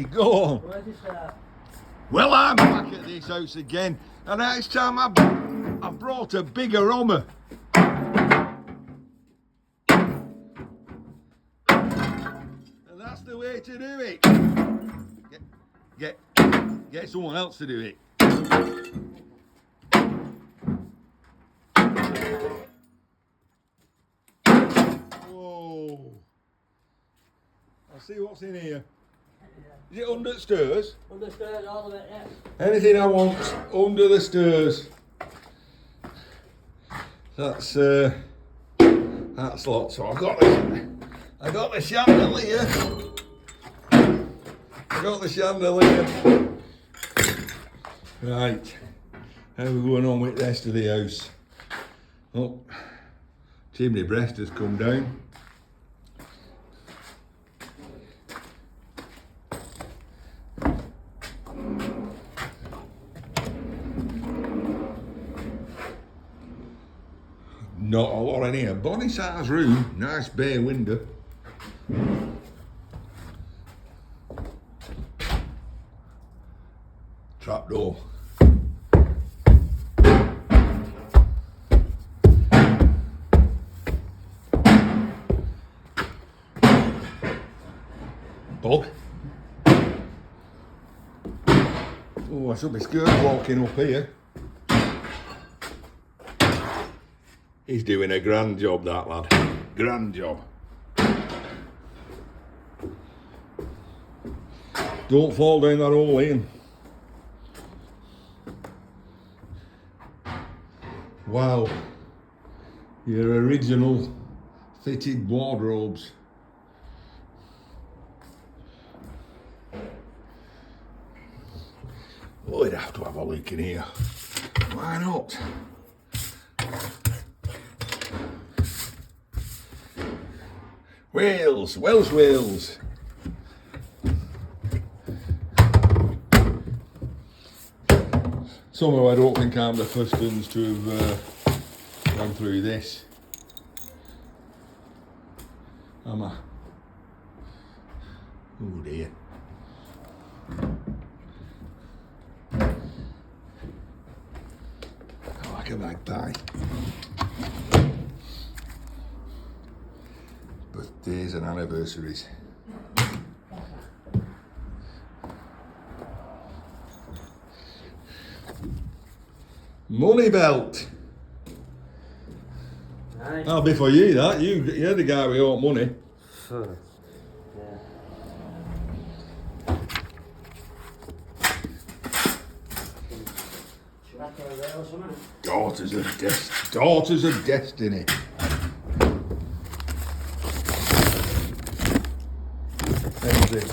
Go on. Where's this Well, I'm back at this house again, and this time I've brought a bigger Hummer. And that's the way to do it. Get someone else to do it. Whoa. I'll see what's in here. Is it under the stairs? Under the stairs, all of it, yeah. Anything I want under the stairs. That's lots. So I got the chandelier. Right. How are we going on with the rest of the house? Oh, chimney breast has come down. Not a lot in here. Bonnie size room, nice bay window. Trap door. Bog. Oh, I should be scared walking up here. He's doing a grand job, that lad. Grand job. Don't fall down that hole, Ian. Wow. Your original fitted wardrobes. Oh, we'd have to have a look in here. Why not? Welsh wheels. Somehow I don't think I'm the first ones to have gone through this. Am I? Oh dear. I like a magpie. Birthdays and anniversaries. Money belt. Nice. That'll be for you, that. You're the guy with all money. Daughters of destiny. How's this?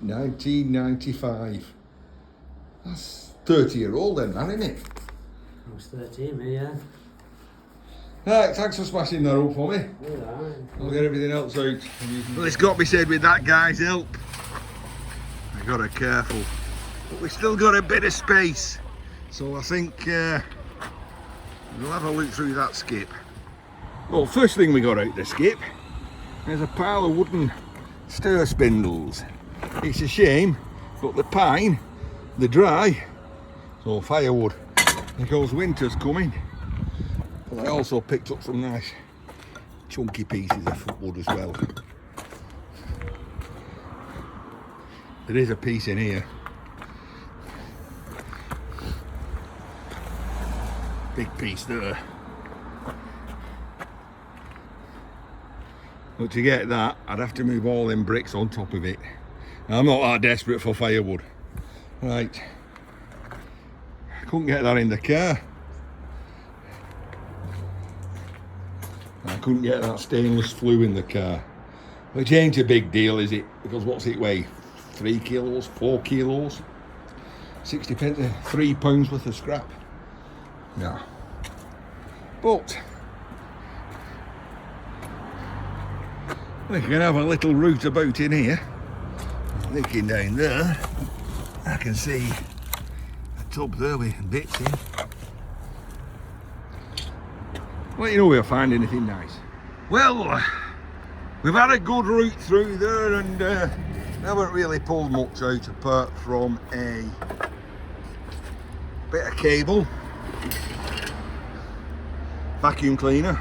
1995. That's 30-year-old then, that, isn't it? I was 13, me, yeah. Right, thanks for smashing that up for me. Alright. I'll get everything else out. Well, it's got to be said, with that guy's help, I got to be careful. But we've still got a bit of space. So I think we'll have a look through that skip. Well, first thing we got out the skip, there's a pile of wooden stir spindles. It's a shame, but the pine, they're dry, so firewood, because winter's coming. But I also picked up some nice chunky pieces of footwood as well. There is a piece in here. Big piece there. But to get that, I'd have to move all them bricks on top of it. Now, I'm not that desperate for firewood. Right. I couldn't get that in the car. I couldn't get that stainless flue in the car. Which ain't a big deal, is it? Because what's it weigh? 3 kilos, 4 kilos? 60 pence, £3 worth of scrap. No. But we can have a little route about in here. Looking down there, I can see a tub there with bits in. Let you know if I find anything nice. Well, We've had a good route through there and haven't really pulled much out apart from a bit of cable, vacuum cleaner,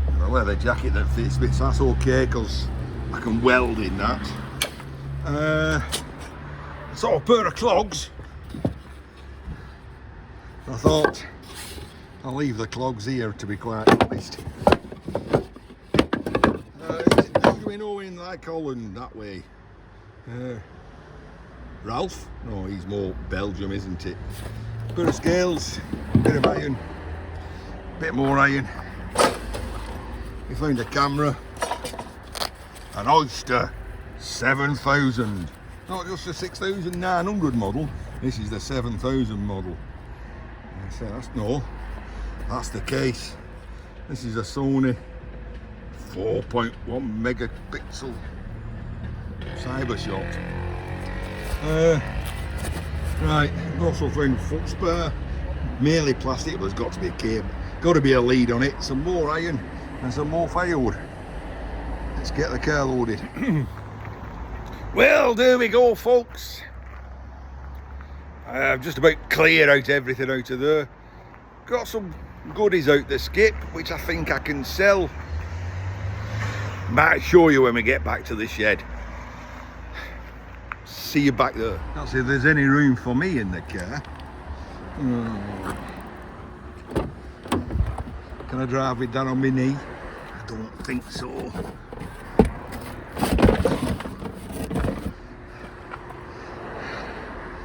and a leather jacket that fits bits. That's okay because I can weld in that. So a pair of clogs. I thought I'll leave the clogs here, to be quite honest. How do we know in like Holland that way? Ralph? No, he's more Belgium, isn't it? Bit of scales, bit of iron, bit more iron. We found a camera, an Oyster 7000, not just the 6900 model. This is the 7000 model. I say that's the case. This is a Sony 4.1 megapixel cyber shot. Right, I've also found foot spare, mainly plastic, but there's got to be a cable, got to be a lead on it, some more iron and some more firewood. Let's get the car loaded. Well, there we go, folks. I've just about cleared out everything out of there. Got some goodies out the skip, which I think I can sell. Might show you when we get back to the shed. See you back there. Let's see if there's any room for me in the car. Can I drive it down on my knee? I don't think so.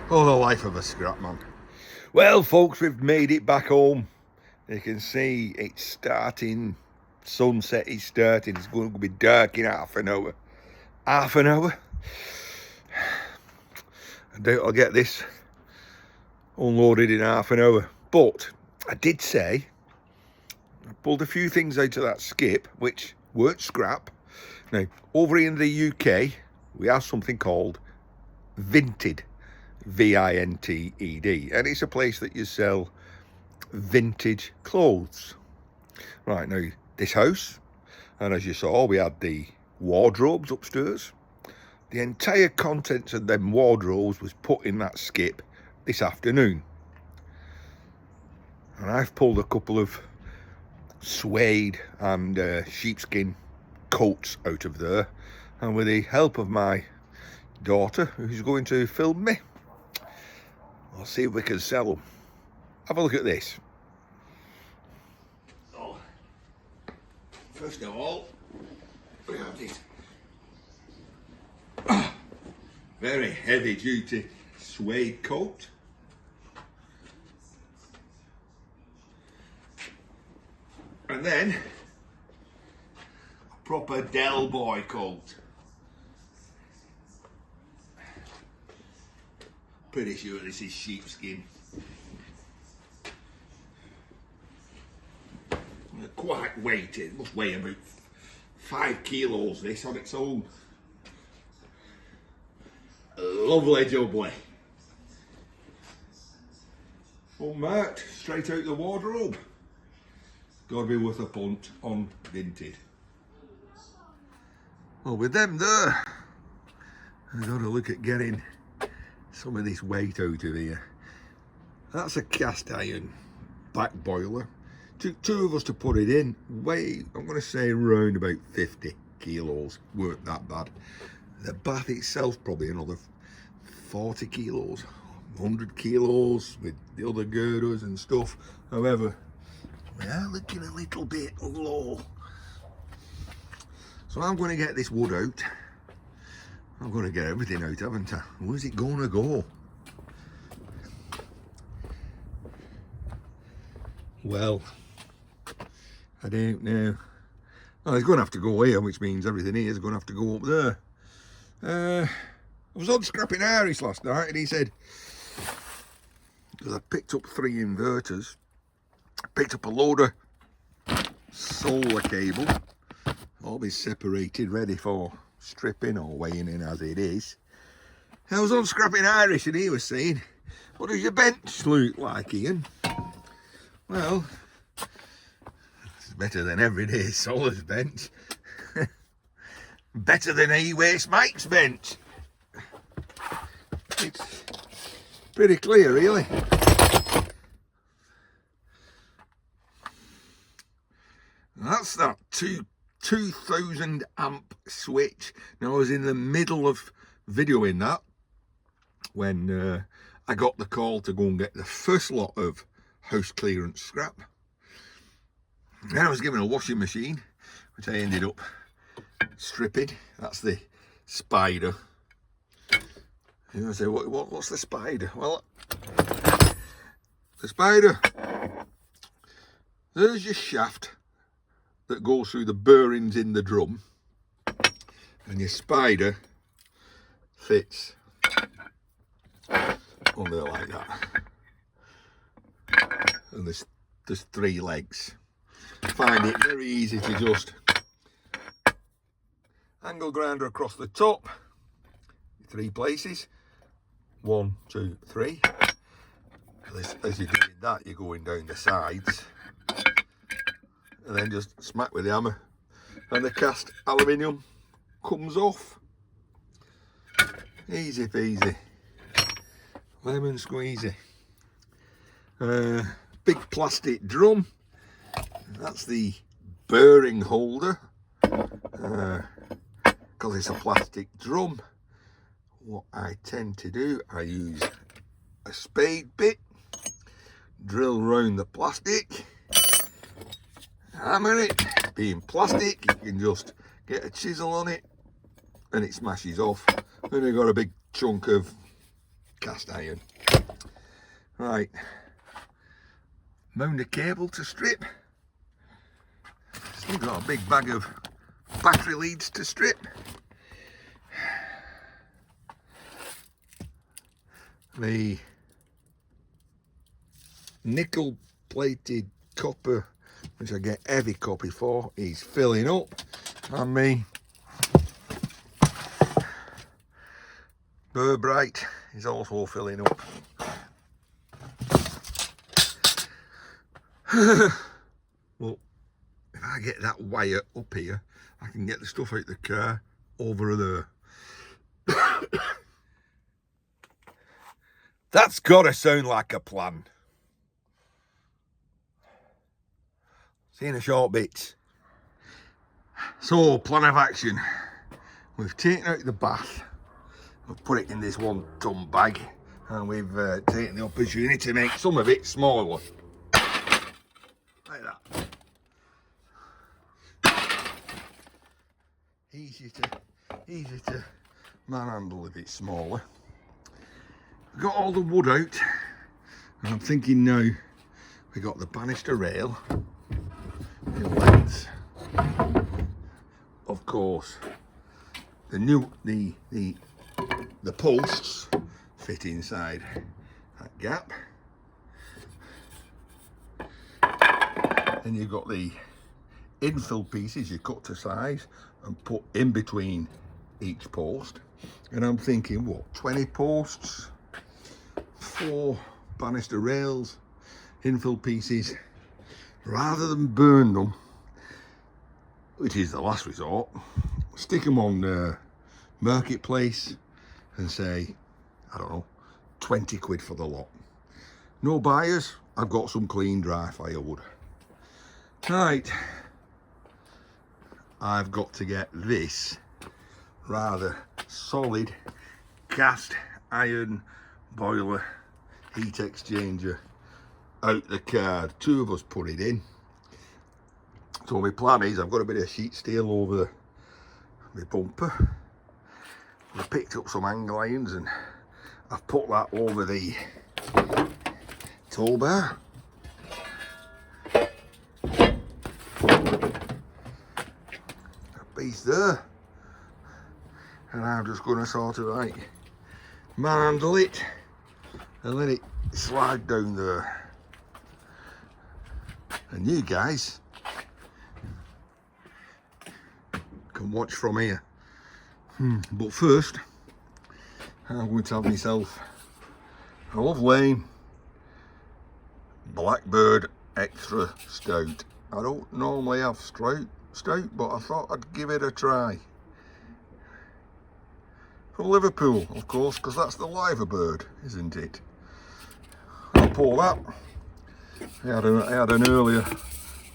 Oh, the life of a scrap man. Well, folks, we've made it back home. You can see it's starting. Sunset is starting. It's going to be dark in half an hour. Half an hour? I doubt I'll get this unloaded in half an hour. But I did say I pulled a few things out of that skip which weren't scrap. Now, over in the UK, we have something called Vinted. V-I-N-T-E-D. And it's a place that you sell vintage clothes. Right, now, this house, and as you saw, we had the wardrobes upstairs. The entire contents of them wardrobes was put in that skip this afternoon. And I've pulled a couple of suede and sheepskin coats out of there. And with the help of my daughter, who's going to film me, I'll see if we can sell them. Have a look at this. Oh, first of all, we have this very heavy duty suede coat. And then a proper Del Boy coat. Pretty sure this is sheepskin. Quite weighted, it must weigh about 5 kilos this on its own. Lovely jubbly. Unmarked, straight out the wardrobe. Gotta be worth a punt on Vinted. Well, with them there, I've got to look at getting some of this weight out of here. That's a cast iron back boiler. Took two of us to put it in. Weigh, I'm going to say around about 50 kilos. Weren't that bad. The bath itself probably another 40 kilos, 100 kilos with the other girders and stuff. However, we are looking a little bit low. So I'm going to get this wood out. I'm going to get everything out, haven't I? Where's it going to go? Well, I don't know. Oh, it's going to have to go here, which means everything here is going to have to go up there. I was on Scrapping Irish last night and he said, because I picked up 3 inverters, I picked up a load of solar cable, all be separated, ready for stripping or weighing in as it is. I was on Scrapping Irish and he was saying, what does your bench look like, Ian? Well, it's better than everyday solar's bench. Better than E-Waste Mike's bench. It's pretty clear, really. That's that 2000 amp switch. Now I was in the middle of videoing that when I got the call to go and get the first lot of house clearance scrap. Then I was given a washing machine, which I ended up stripping. That's the spider. And I say, what's the spider? Well, the spider, there's your shaft that goes through the bearings in the drum, and your spider fits on there like that. And there's 3 legs. I find it very easy to just angle grinder across the top, 3 places, 1, 2, 3. As you're doing that, you're going down the sides, and then just smack with the hammer, and the cast aluminium comes off. Easy peasy, lemon squeezy. Big plastic drum. That's the bearing holder. Because it's a plastic drum, what I tend to do, I use a spade bit, drill round the plastic, hammer it. Being plastic, you can just get a chisel on it and it smashes off. Then you've got a big chunk of cast iron. Right, mount a cable to strip. Still got a big bag of battery leads to strip. The nickel plated copper, which I get heavy copy for, is filling up, and me burr bright is also filling up. Well, if I get that wire up here, I can get the stuff out the car over there. That's gotta sound like a plan. See you in a short bit. So, plan of action. We've taken out the bath, we've put it in this 1 ton bag, and we've taken the opportunity to make some of it smaller. Like that. Easy to manhandle if it's smaller. We've got all the wood out, and I'm thinking now we got the banister rail, the legs, of course, the posts fit inside that gap. Then you've got the infill pieces you cut to size and put in between each post. And I'm thinking, what, 20 posts, 4 banister rails, infill pieces. Rather than burn them, which is the last resort, stick them on Marketplace and say, I don't know, 20 quid for the lot. No buyers, I've got some clean dry firewood. Right, I've got to get this rather solid cast iron boiler heat exchanger out the car. 2 of us put it in. So my plan is, I've got a bit of sheet steel over my bumper. I picked up some angle irons and I've put that over the tow bar. A piece there. And I'm just going to sort of like manhandle it and let it slide down there. And you guys can watch from here. But first, I'm going to have myself a Love Lane Blackbird Extra Stout. I don't normally have stout, but I thought I'd give it a try. from Liverpool, of course, because that's the liver bird, isn't it? I'll pour that. I had an earlier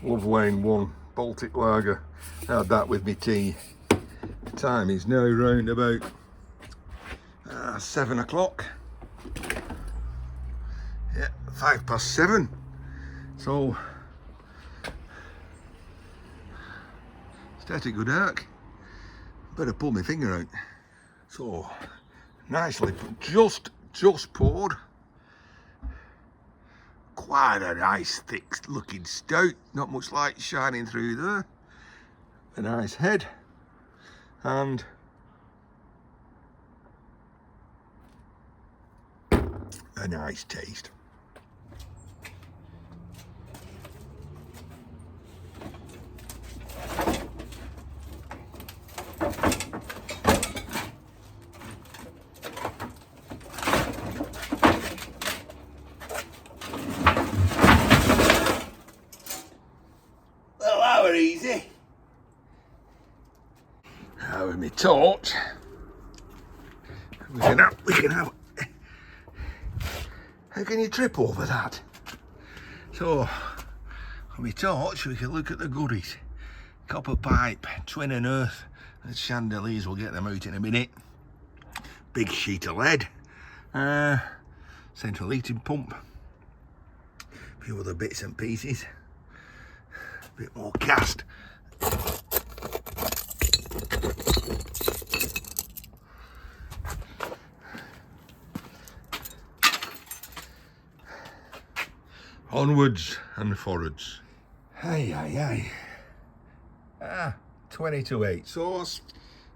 Love Lane 1 Baltic Lager. I had that with me tea. The time is now round about 7 o'clock. Yeah, 7:05. So started good arc. Better pull my finger out. So nicely, just poured. Quite a nice thick looking stout, not much light shining through there. A nice head and a nice taste. Well, that were easy. Now with my torch, we can have. How can you trip over that? So, on my torch, we can look at the goodies. Copper pipe, twin and earth, and chandeliers, we'll get them out in a minute. Big sheet of lead, central heating pump, a few other bits and pieces, a bit more cast. Onwards and forwards. Aye. 20 to 8, so it's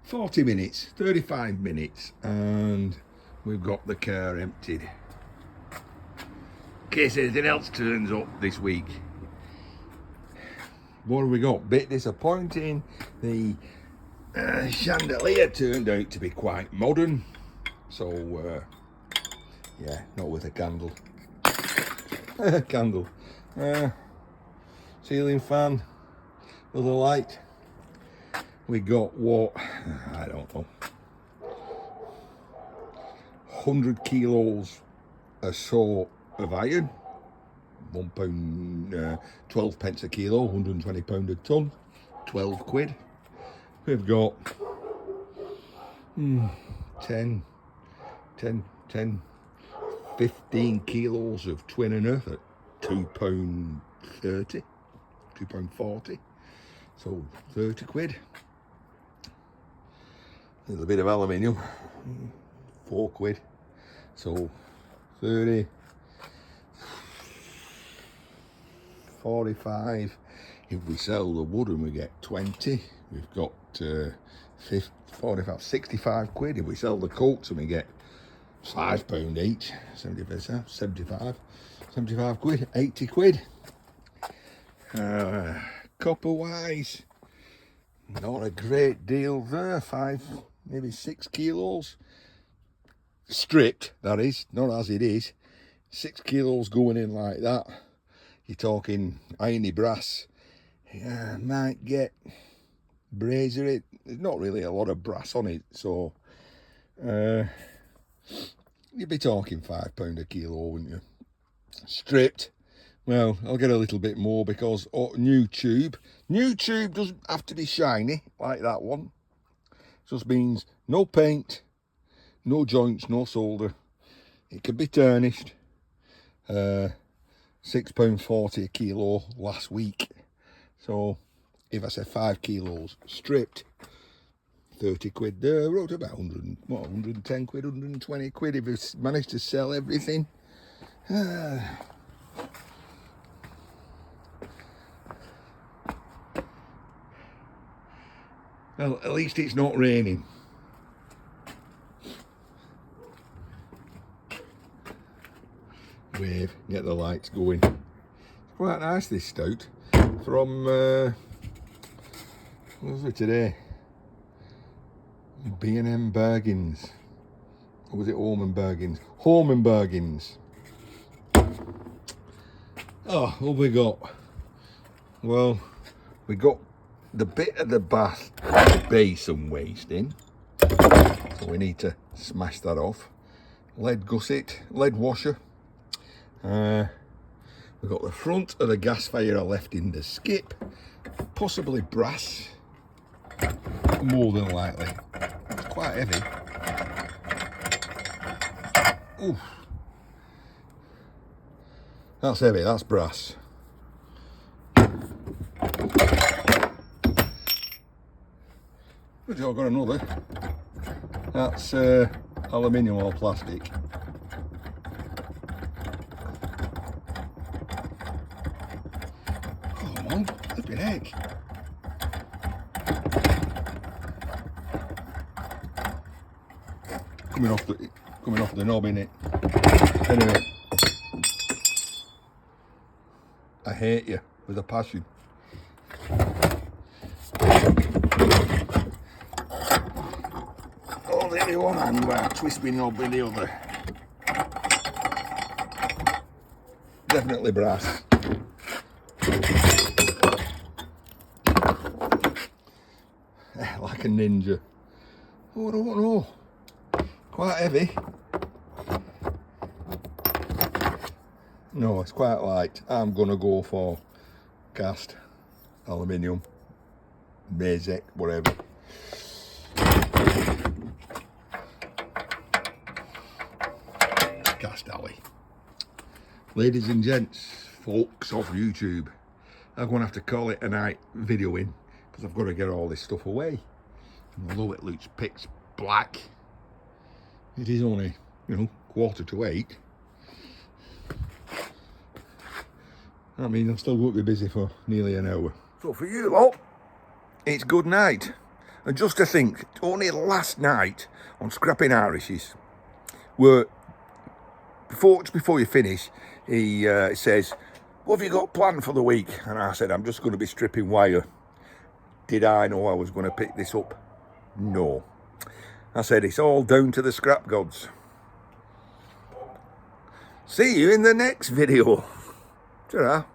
40 minutes, 35 minutes, and we've got the car emptied. In case anything else turns up this week. What have we got? Bit disappointing. The chandelier turned out to be quite modern, so yeah, not with a candle. Candle. Ceiling fan with a light. We got what? I don't know. 100 kilos or so of iron. £1, 12 pence a kilo, £120 a tonne, 12 quid. We've got 15 kilos of twin and earth at £2.30, £2.40, so 30 quid. A little bit of aluminium, 4 quid, so 30, 45. If we sell the wood and we get 20, we've got 45, 65 quid. If we sell the coats and we get £5 each, 75 quid, 80 quid. Copper wise, not a great deal there, 5, maybe 6 kilos. Stripped, that is, not as it is. 6 kilos going in like that. You're talking irony brass. Might get brazier it. There's not really a lot of brass on it, so you'd be talking £5 a kilo, wouldn't you? Stripped, well, I'll get a little bit more because new tube doesn't have to be shiny like that one. Just means no paint, no joints, no solder. It could be tarnished. £6.40 a kilo last week. So if I say 5 kilos stripped, 30 quid there, wrote about 110 quid, 120 quid if it's managed to sell everything. Well, at least it's not raining. Wave, get the lights going. It's quite nice, this stout. From, what was it today? B&M Bergens. Or was it Orman Bergens? Horman Bergens. Oh, what have we got? Well, we got the bit of the bath base and waste in. So we need to smash that off. Lead gusset, lead washer. We've got the front of the gas fire left in the skip. Possibly brass, more than likely. It's quite heavy. Oof. That's heavy, that's brass. I've got another. That's aluminium or plastic. Come on, flipping heck. Coming off the knob, innit? Anyway, I hate you with a passion. Hold it in one hand while I twist my knob with the other. Definitely brass. Like a ninja. Oh, I don't know. Quite heavy. No, it's quite light. I'm gonna go for cast aluminium, Mazek, whatever. Cast alley. Ladies and gents, folks off YouTube, I'm gonna have to call it a night videoing because I've got to get all this stuff away. And although it looks pitch black, it is only, 7:45. I mean, I'm still going to be busy for nearly an hour. So for you lot, it's good night. And just to think, only last night on Scrapping Irishes, where just before you finish, he says, "What have you got planned for the week?" And I said, "I'm just going to be stripping wire." Did I know I was going to pick this up? No. I said, it's all down to the scrap gods. See you in the next video. Ta-ra.